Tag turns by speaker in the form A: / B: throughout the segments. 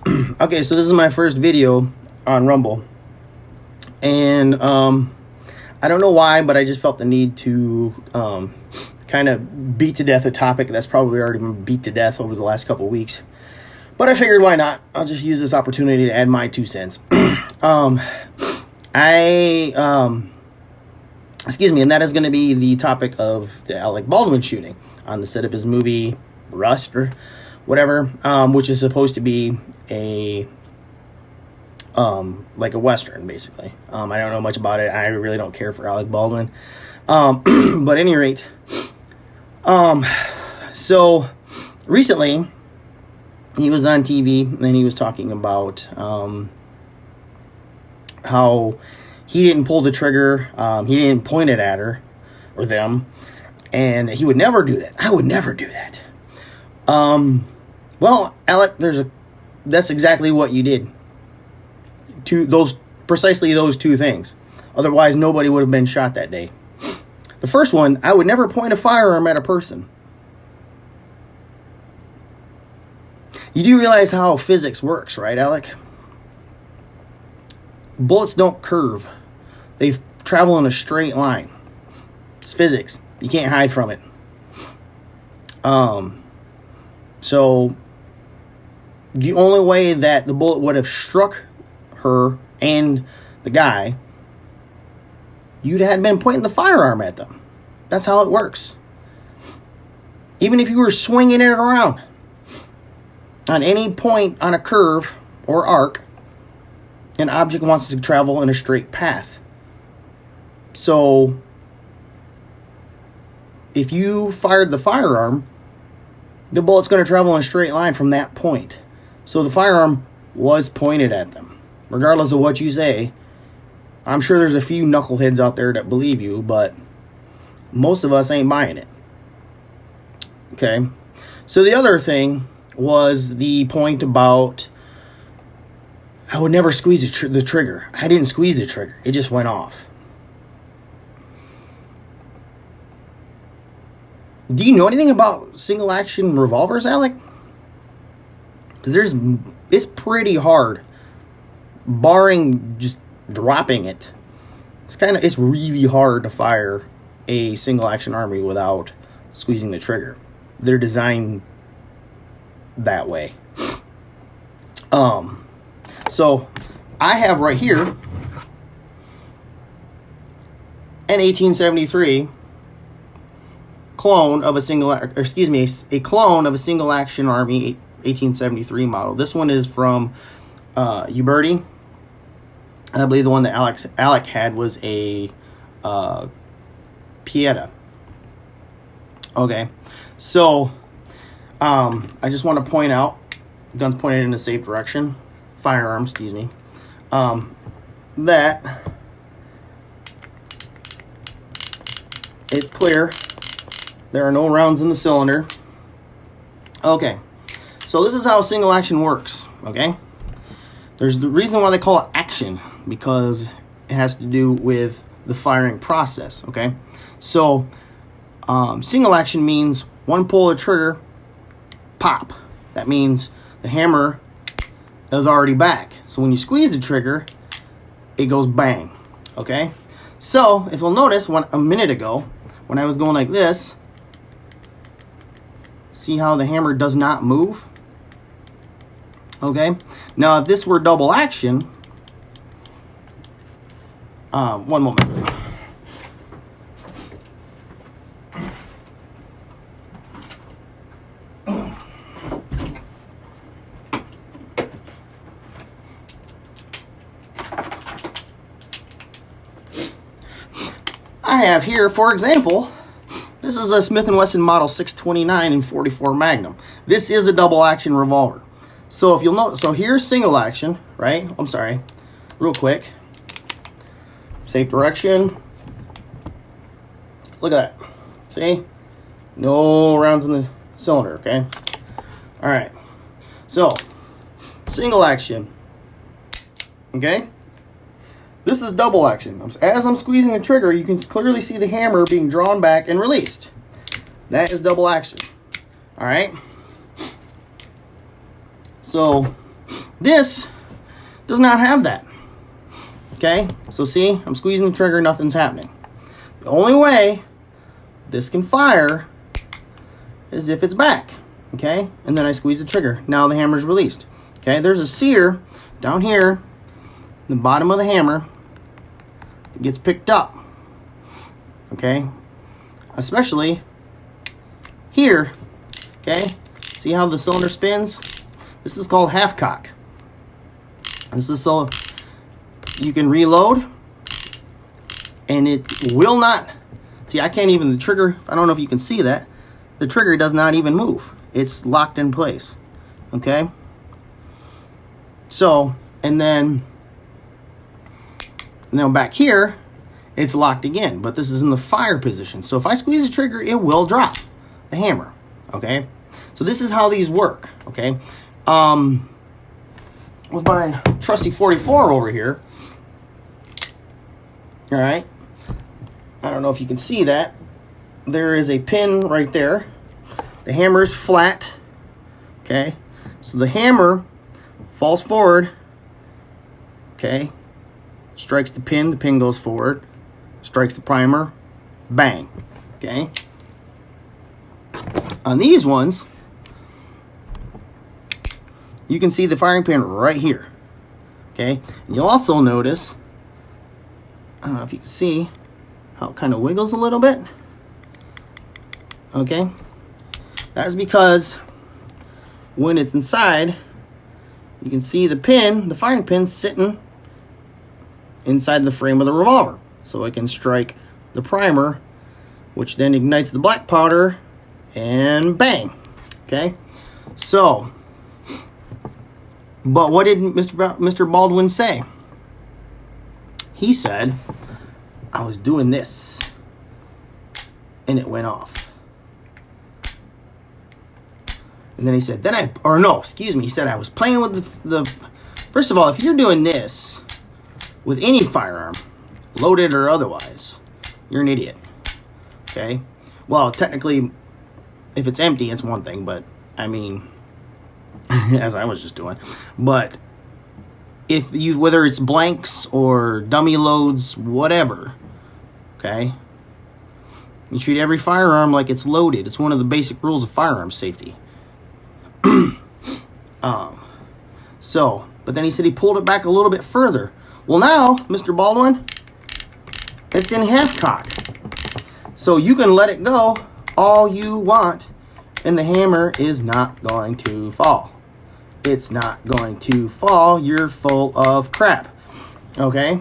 A: Okay, so this is my first video on Rumble, and I don't know why, but I just felt the need to kind of beat to death a topic that's probably already been beat to death over the last couple of weeks. But I figured, why not? I'll just use this opportunity to add my 2 cents. Excuse me, and that is going to be the topic of the Alec Baldwin shooting on the set of his movie Rust or whatever, which is supposed to be a like a Western, basically. I don't know much about it. I really don't care for Alec Baldwin. But at any rate, so recently he was on TV and he was talking about how he didn't pull the trigger, he didn't point it at her or them, and he would never do that. I would never do that. Well, Alec, that's exactly what you did. Precisely those 2 things. Otherwise, nobody would have been shot that day. The first one, I would never point a firearm at a person. You do realize how physics works, right, Alec? Bullets don't curve. They travel in a straight line. It's physics. You can't hide from it. So the only way that the bullet would have struck her and the guy, you'd have been pointing the firearm at them. That's how it works. Even if you were swinging it around on any point on a curve or arc, an object wants to travel in a straight path. So if you fired the firearm, the bullet's going to travel in a straight line from that point. So the firearm was pointed at them. Regardless of what you say, I'm sure there's a few knuckleheads out there that believe you, but most of us ain't buying it. Okay? So the other thing was the point about I would never squeeze the trigger. I didn't squeeze the trigger. It just went off. Do you know anything about single action revolvers, Alec? Because it's pretty hard, barring just dropping it. It's really hard to fire a single action army without squeezing the trigger. They're designed that way. So I have right here an 1873 clone of a single action army 1873 model. This one is from Uberti. And I believe the one that Alec had was a Pieta. Okay, so I just want to point out, guns pointed in a safe direction, firearms, excuse me, that it's clear. There are no rounds in the cylinder. Okay, so this is how single action works, okay? There's the reason why they call it action, because it has to do with the firing process, okay? So single action means one pull of the trigger, pop. That means the hammer is already back. So when you squeeze the trigger, it goes bang, okay? So if you'll notice, a minute ago, when I was going like this, see how the hammer does not move? Okay, now if this were double action, one moment. I have here, for example, this is a Smith & Wesson Model 629 in 44 Magnum. This is a double action revolver. So if you'll notice, so here's single action, right? I'm sorry, real quick. Safe direction. Look at that. See? No rounds in the cylinder, okay? All right. So, single action. Okay? This is double action. As I'm squeezing the trigger, you can clearly see the hammer being drawn back and released. That is double action. All right? So, This does not have that. Okay, so see, I'm squeezing the trigger, nothing's happening. The only way this can fire is if it's back. Okay, and then I squeeze the trigger. Now the hammer's released. Okay, there's a sear down here, the bottom of the hammer. It gets picked up. Okay, especially here. Okay, see how the cylinder spins? This is called half cock. This is so you can reload, and it will not. See, I can't even, the trigger, I don't know if you can see that. The trigger does not even move. It's locked in place. Okay? So, and then back here, it's locked again. But this is in the fire position. So if I squeeze the trigger, it will drop the hammer. Okay? So this is how these work. Okay? With my trusty 44 over here. Alright? I don't know if you can see that. There is a pin right there. The hammer is flat. Okay? So the hammer falls forward. Okay? Strikes the pin goes forward. Strikes the primer. Bang. Okay? On these ones, you can see the firing pin right here. Okay? And you'll also notice, I don't know if you can see how it kind of wiggles a little bit. Okay? That is because when it's inside, you can see the pin, the firing pin, sitting inside the frame of the revolver. So it can strike the primer, which then ignites the black powder, and bang. Okay? So, but what did Mr. Baldwin say? He said, I was doing this, and it went off. And then he said, he said, I was playing with the first of all, if you're doing this with any firearm, loaded or otherwise, you're an idiot. Okay? Well, technically, if it's empty, it's one thing, but, I mean, as I was just doing. But, if you, whether it's blanks or dummy loads, whatever, okay? You treat every firearm like it's loaded. It's one of the basic rules of firearm safety. But then he said he pulled it back a little bit further. Well, now, Mr. Baldwin, it's in half cock. So you can let it go all you want, and the hammer is not going to fall. It's not going to fall. You're full of crap. Okay?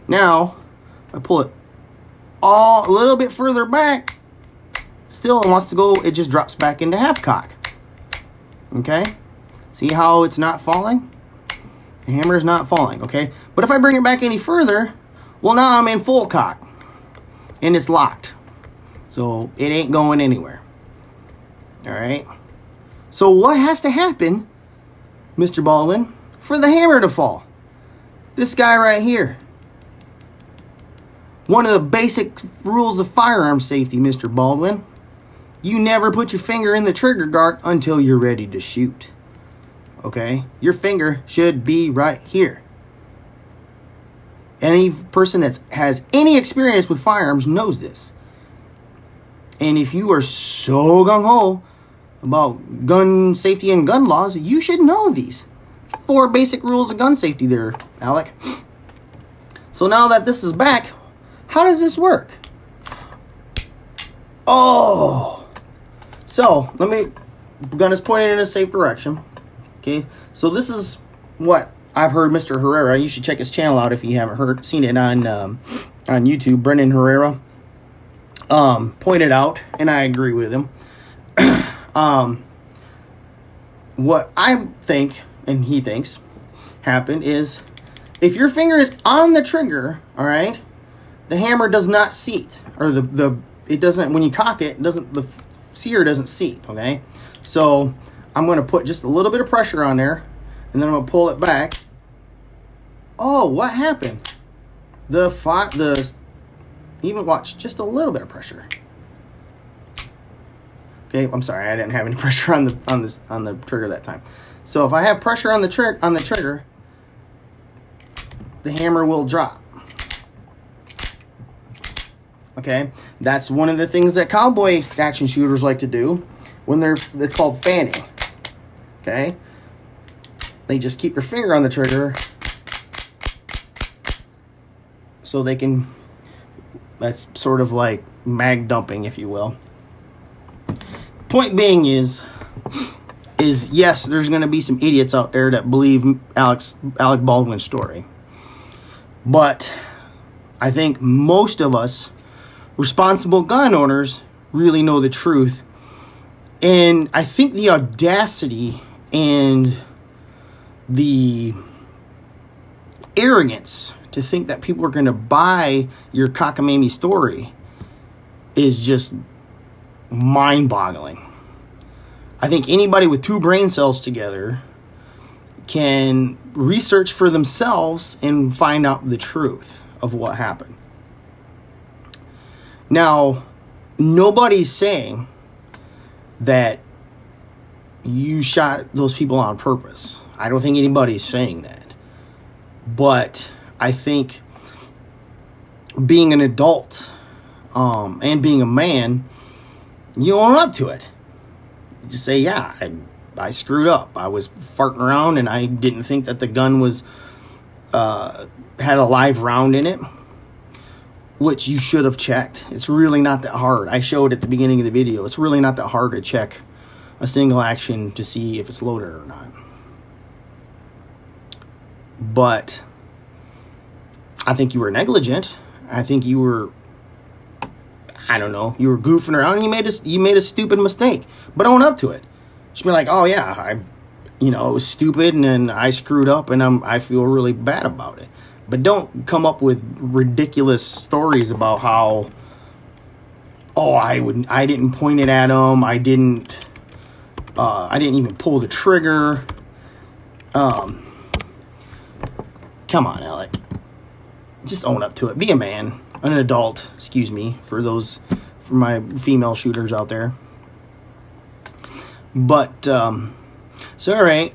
A: Now, I pull it a little bit further back. Still, it wants to go, it just drops back into half cock. Okay? See how it's not falling? The hammer is not falling, okay? But if I bring it back any further, well, now I'm in full cock. And it's locked. So, it ain't going anywhere. Alright? So, what has to happen, Mr. Baldwin, for the hammer to fall? This guy right here. One of the basic rules of firearm safety, Mr. Baldwin. You never put your finger in the trigger guard until you're ready to shoot. Okay? Your finger should be right here. Any person that has any experience with firearms knows this. And if you are so gung-ho about gun safety and gun laws, you should know these 4 basic rules of gun safety there, Alec. So now that this is back, how does this work? Oh! So, gun is pointed in a safe direction. Okay, so this is what I've heard Mr. Herrera. You should check his channel out if you haven't seen it on YouTube. Brendan Herrera pointed out, and I agree with him. What I think, and he thinks, happened is, if your finger is on the trigger, all right, the hammer does not seat, or it doesn't, when you cock it, the sear doesn't seat. Okay, so I'm going to put just a little bit of pressure on there, and then I'm going to pull it back. Oh, what happened? Even watch, just a little bit of pressure. Okay, I'm sorry, I didn't have any pressure on the trigger that time. So if I have pressure on the trigger, the hammer will drop. Okay, that's one of the things that cowboy action shooters like to do when it's called fanning. Okay, they just keep their finger on the trigger so they can, that's sort of like mag dumping, if you will. Point being is yes, there's going to be some idiots out there that believe Alec Baldwin's story. But I think most of us responsible gun owners really know the truth. And I think the audacity and the arrogance to think that people are going to buy your cockamamie story is just mind-boggling. I think anybody with two brain cells together can research for themselves and find out the truth of what happened. Now, nobody's saying that you shot those people on purpose. I don't think anybody's saying that. But I think being an adult and being a man, you own up to it. You just say, yeah, I screwed up. I was farting around and I didn't think that the gun was had a live round in it, which you should have checked. It's really not that hard. I showed at the beginning of the video. It's really not that hard to check a single action to see if it's loaded or not. But I think you were negligent. I think you were, I don't know, you were goofing around and you made a stupid mistake. But own up to it. Just be like, oh yeah, it was stupid and then I screwed up and I feel really bad about it. But don't come up with ridiculous stories about how, oh, I didn't point it at him. I didn't even pull the trigger. Come on, Alec. Just own up to it. Be a man, an adult. Excuse me for my female shooters out there. But so all right.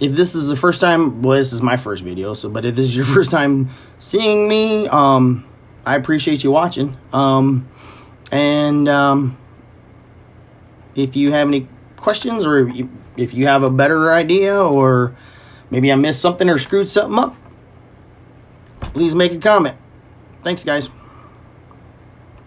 A: If this is the first time, well, this is my first video, but if this is your first time seeing me, I appreciate you watching. If you have any questions or if you have a better idea or maybe I missed something or screwed something up, please make a comment. Thanks, guys.